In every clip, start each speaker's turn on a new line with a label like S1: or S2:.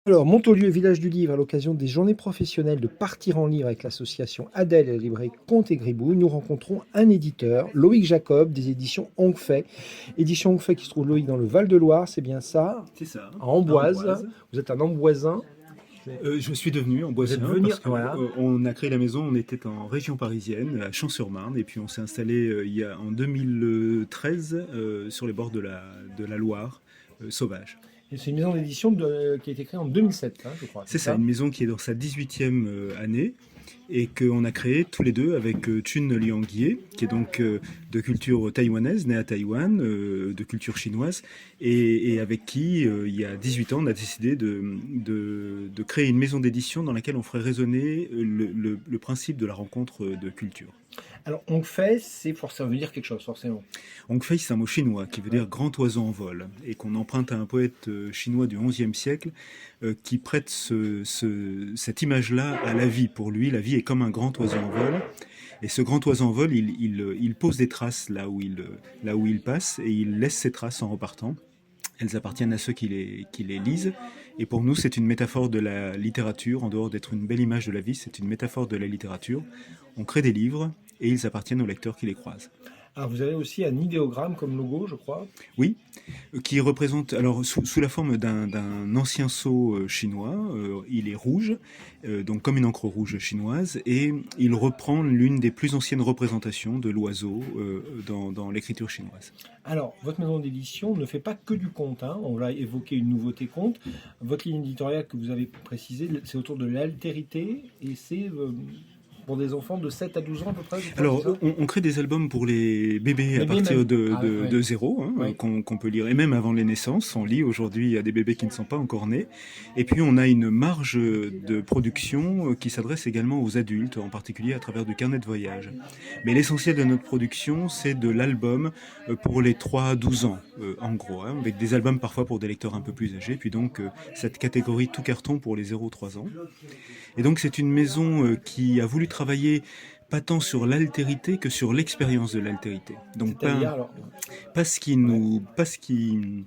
S1: Alors, Montaulieu, village du livre, à l'occasion des journées professionnelles de Partir en livre avec l'association Adèle et la librairie Conte et Gribouille, nous rencontrons un éditeur, Loïc Jacob, des éditions Onfay. Édition Onfay qui se trouve, Loïc, dans le Val-de-Loire, c'est bien ça,
S2: C'est ça,
S1: à
S2: à
S1: Amboise.
S2: Amboise.
S1: Vous êtes un Amboisin.
S2: Je suis devenu
S1: Vous êtes
S2: amboisien
S1: venu,
S2: parce que
S1: voilà.
S2: on a créé la maison, on était en région parisienne, à Champs-sur-Marne, et puis on s'est installé en 2013 sur les bords de la Loire, sauvage.
S1: Et c'est une maison d'édition qui a été créée en 2007, hein, je crois, c'est
S2: C'est ça,
S1: ça?
S2: une maison qui est dans sa 18e année et qu'on a créée tous les deux avec Chun Lianghie, qui est donc de culture taïwanaise, née à Taïwan, de culture chinoise, et avec qui, il y a 18 ans, on a décidé de créer une maison d'édition dans laquelle on ferait résonner le principe de la rencontre de culture.
S1: Alors, Onfay, ça veut dire quelque chose, forcément.
S2: Hongfei, c'est un mot chinois qui veut
S1: Ouais.
S2: dire grand oiseau en vol, et qu'on emprunte à un poète chinois du XIe siècle qui prête cette image-là à la vie. Pour lui, la vie est comme un grand oiseau en vol, et ce grand oiseau en vol, il pose des traces là où il passe, et il laisse ses traces en repartant. Elles appartiennent à ceux qui les lisent. Et pour nous, c'est une métaphore de la littérature. En dehors d'être une belle image de la vie, c'est une métaphore de la littérature. On crée des livres et ils appartiennent aux lecteurs qui les croisent.
S1: Alors, vous avez aussi un idéogramme comme logo, je crois.
S2: Oui, qui représente, alors sous la forme d'un ancien sceau chinois, il est rouge, donc comme une encre rouge chinoise, et il reprend l'une des plus anciennes représentations de l'oiseau dans l'écriture chinoise.
S1: Alors, votre maison d'édition ne fait pas que du conte, hein. On l'a évoqué, une nouveauté conte. Votre ligne éditoriale que vous avez précisée, c'est autour de l'altérité et c'est pour des enfants de 7 à 12 ans à peu près, je crois, c'est
S2: Alors,
S1: ça?
S2: on crée des albums pour les bébés à
S1: Bébé
S2: partir
S1: même.
S2: de,
S1: Ah
S2: de,
S1: ouais,
S2: de zéro, hein,
S1: ouais.
S2: qu'on peut lire, et même avant les naissances. On lit aujourd'hui à des bébés qui ne sont pas encore nés. Et puis, on a une marge de production qui s'adresse également aux adultes, en particulier à travers du carnet de voyage. Mais l'essentiel de notre production, c'est de l'album pour les 3 à 12 ans, en gros, hein, avec des albums parfois pour des lecteurs un peu plus âgés, puis donc cette catégorie tout carton pour les 0-3 ans. Et donc, c'est une maison qui a voulu travailler pas tant sur l'altérité que sur l'expérience de l'altérité. Donc
S1: C'est-à-dire, alors,
S2: pas ce qui
S1: ouais.
S2: nous, pas ce qui,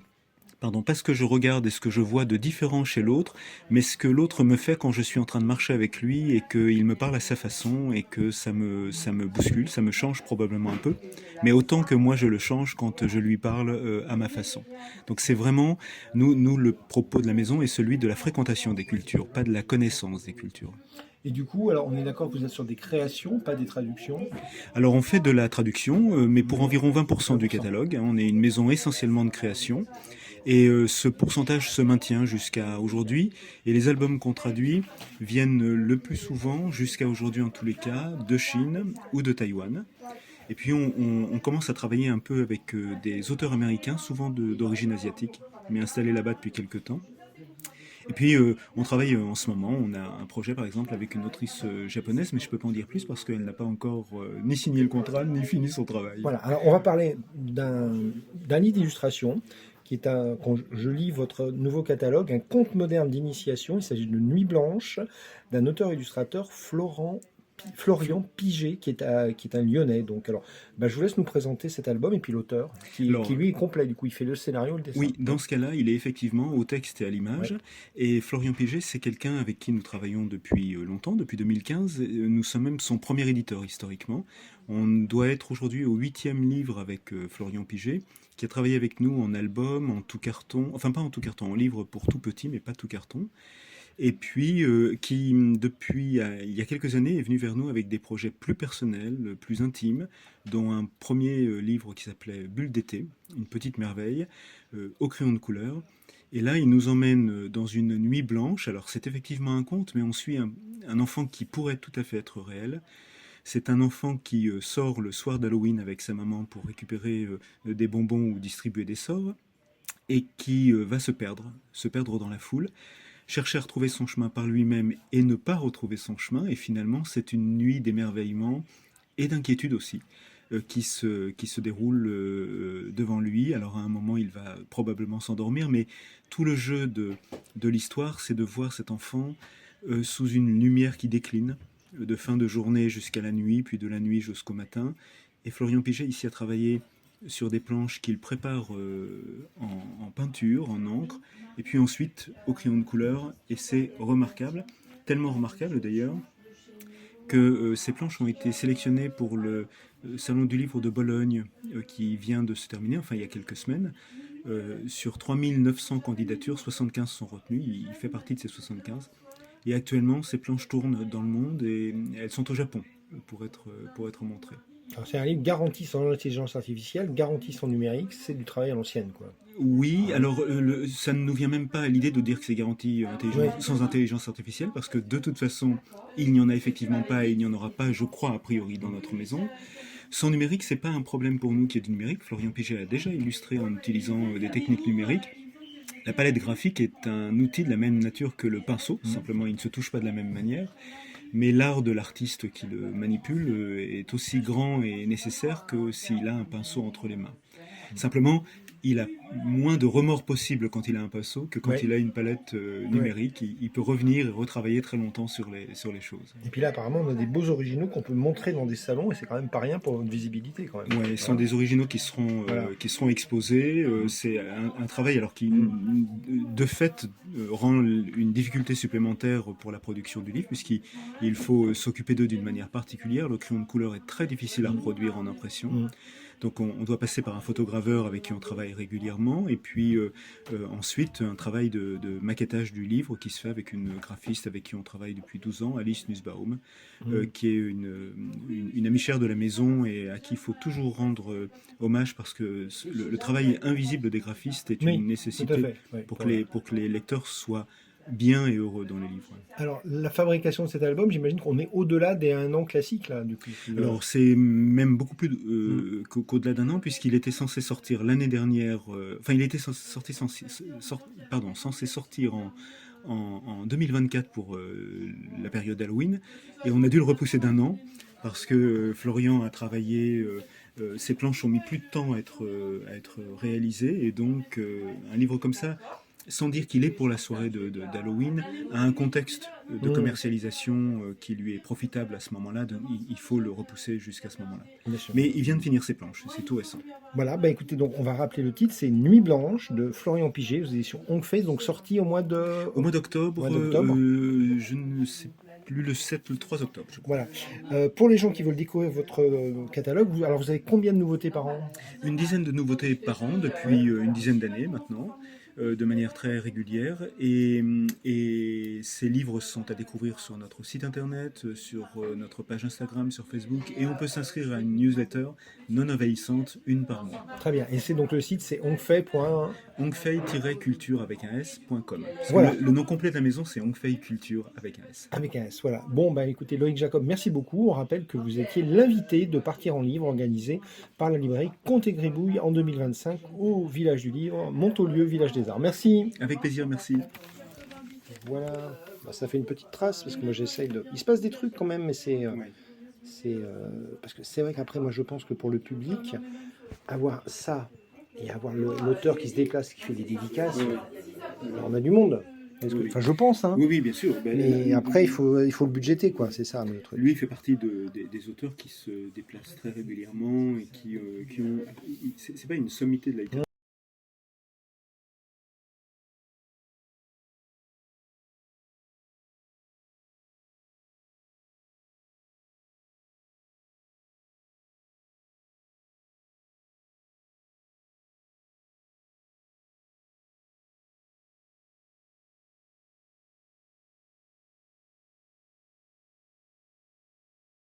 S2: pardon, pas ce que je regarde et ce que je vois de différent chez l'autre, mais ce que l'autre me fait quand je suis en train de marcher avec lui et qu'il me parle à sa façon et que ça me bouscule, ça me change probablement un peu, mais autant que moi je le change quand je lui parle à ma façon. Donc c'est vraiment, nous le propos de la maison est celui de la fréquentation des cultures, pas de la connaissance des cultures.
S1: Et du coup, alors on est d'accord que vous êtes sur des créations, pas des traductions.
S2: Alors on fait de la traduction, mais pour environ 20% du
S1: 20%.
S2: catalogue. On est une maison essentiellement de création. Et ce pourcentage se maintient jusqu'à aujourd'hui. Et les albums qu'on traduit viennent le plus souvent, jusqu'à aujourd'hui en tous les cas, de Chine ou de Taïwan. Et puis on commence à travailler un peu avec des auteurs américains, souvent d'origine asiatique, mais installés là-bas depuis quelques temps. Et puis on travaille en ce moment, on a un projet par exemple avec une autrice japonaise, mais je peux pas en dire plus parce qu'elle n'a pas encore ni signé le contrat, ni fini son travail.
S1: Voilà, alors on va parler d'un livre d'illustration qui est quand je lis votre nouveau catalogue, un conte moderne d'initiation. Il s'agit de Nuit blanche d'un auteur-illustrateur Florian Piget, qui est un Lyonnais. Donc, alors, bah, je vous laisse nous présenter cet album et puis l'auteur, qui
S2: Alors
S1: lui est complet. Du coup, il fait le scénario, le dessin.
S2: oui, dans ce cas-là, il est effectivement au texte et à
S1: Ouais.
S2: l'image. Et Florian Piget, c'est quelqu'un avec qui nous travaillons depuis longtemps, depuis 2015. Nous sommes même son premier éditeur historiquement. On doit être aujourd'hui au 8e livre avec Florian Piget, qui a travaillé avec nous en album, en tout carton, enfin pas en tout carton, en livre pour tout petit, mais pas tout carton. Et puis qui, depuis il y a quelques années, est venu vers nous avec des projets plus personnels, plus intimes, dont un premier livre qui s'appelait Bulle d'été, une petite merveille, au crayon de couleur. Et là, il nous emmène dans une nuit blanche. Alors, c'est effectivement un conte, mais on suit un enfant qui pourrait tout à fait être réel. C'est un enfant qui sort le soir d'Halloween avec sa maman pour récupérer des bonbons ou distribuer des sorts, et qui va se perdre dans la foule, chercher à retrouver son chemin par lui-même et ne pas retrouver son chemin. Et finalement, c'est une nuit d'émerveillement et d'inquiétude aussi qui se déroule devant lui. Alors à un moment, il va probablement s'endormir, mais tout le jeu de l'histoire, c'est de voir cet enfant sous une lumière qui décline, de fin de journée jusqu'à la nuit, puis de la nuit jusqu'au matin. Et Florian Piget ici a travaillé sur des planches qu'il prépare en peinture, en encre, et puis ensuite au crayon de couleur, et c'est remarquable, tellement remarquable d'ailleurs, que ces planches ont été sélectionnées pour le Salon du Livre de Bologne qui vient de se terminer, enfin il y a quelques semaines. Sur 3900 candidatures, 75 sont retenues, il fait partie de ces 75. Et actuellement, ces planches tournent dans le monde et elles sont au Japon pour être montrées.
S1: Alors, c'est un livre garanti sans intelligence artificielle, garanti sans numérique, c'est du travail à l'ancienne, quoi.
S2: Oui, alors ça ne nous vient même pas à l'idée de dire que c'est garanti
S1: Ouais.
S2: sans intelligence artificielle, parce que de toute façon, il n'y en a effectivement pas et il n'y en aura pas, je crois, a priori, dans notre maison. Sans numérique, c'est pas un problème pour nous qui est du numérique. Florian Piget a déjà illustré en utilisant des techniques numériques. La palette graphique est un outil de la même nature que le pinceau, simplement il ne se touche pas de la même manière. Mais l'art de l'artiste qui le manipule est aussi grand et nécessaire que s'il a un pinceau entre les mains. Simplement, il a moins de remords possibles quand il a un pinceau que quand
S1: Ouais.
S2: il a une palette
S1: Ouais.
S2: numérique. Il peut revenir et retravailler très longtemps sur les choses.
S1: Et puis là, apparemment, on a des beaux originaux qu'on peut montrer dans des salons, et c'est quand même pas rien pour notre visibilité, quand même.
S2: Ouais, ce sont
S1: Voilà.
S2: des originaux
S1: Voilà.
S2: qui seront exposés. C'est un travail alors qui, de fait, rend une difficulté supplémentaire pour la production du livre, puisqu'il faut s'occuper d'eux d'une manière particulière. Le crayon de couleur est très difficile à reproduire en impression.
S1: Mm.
S2: Donc on doit passer par un photograveur avec qui on travaille régulièrement, et puis ensuite un travail de maquettage du livre qui se fait avec une graphiste avec qui on travaille depuis 12 ans, Alice Nussbaum, qui est une amie chère de la maison et à qui il faut toujours rendre hommage parce que le travail invisible des graphistes est
S1: Oui,
S2: une
S1: tout à
S2: nécessité
S1: fait. Ouais,
S2: pour
S1: voilà.
S2: pour que les lecteurs soient bien et heureux dans les livres.
S1: Alors, la fabrication de cet album, j'imagine qu'on est au-delà des 1 an classiques, là, du coup.
S2: Alors c'est même beaucoup plus
S1: Mm.
S2: qu'au-delà d'un an puisqu'il était censé sortir l'année dernière, enfin il était censé sortir en 2024 pour la période d'Halloween et on a dû le repousser d'un an parce que Florian a travaillé, ses planches ont mis plus de temps à être réalisées et donc un livre comme ça sans dire qu'il est pour la soirée d'Halloween, a un contexte de
S1: Mm.
S2: commercialisation qui lui est profitable à ce moment-là, donc il faut le repousser jusqu'à ce moment-là.
S1: Bien sûr.
S2: Mais il vient de finir ses planches, c'est tout récent.
S1: Voilà, bah écoutez, donc on va rappeler le titre, c'est Nuit Blanche de Florian Piget aux éditions Hongface, donc sorti au mois de...
S2: Au mois d'octobre, je ne sais plus, le 7 ou le 3 octobre, je crois.
S1: Voilà. Pour les gens qui veulent découvrir votre catalogue, alors vous avez combien de nouveautés par an?
S2: Une dizaine de nouveautés par an depuis une dizaine d'années maintenant, de manière très régulière. Et ces livres sont à découvrir sur notre site internet, sur notre page Instagram, sur Facebook. Et on peut s'inscrire à une newsletter non envahissante, une par mois.
S1: Très bien. Et c'est donc le site, c'est hongfei.com.
S2: Hongfei-culture avec un s.com.
S1: Voilà.
S2: Le nom complet de la maison, c'est Hongfei Culture avec un s.
S1: Avec un S, voilà. Bon, bah écoutez, Loïc Jacob, merci beaucoup. On rappelle que vous étiez l'invité de Partir en Livre organisé par la librairie Comte et Gribouille en 2025 au Village du Livre, Montaulieu, Village des Arts. Merci.
S2: Avec plaisir, merci.
S1: Voilà. Bah, ça fait une petite trace parce que moi j'essaye de... Il se passe des trucs quand même, mais c'est...
S2: Ouais.
S1: Parce que c'est vrai qu'après, moi je pense que pour le public, avoir ça et avoir l'auteur qui se déplace, qui fait des dédicaces, on a du monde.
S2: Oui.
S1: Enfin, je pense, hein.
S2: Oui, oui, bien sûr. Ben,
S1: Mais après, il faut le budgéter, quoi. C'est ça le truc.
S2: lui, il fait partie des auteurs qui se déplacent très régulièrement et qui ont. C'est pas une sommité de la littérature.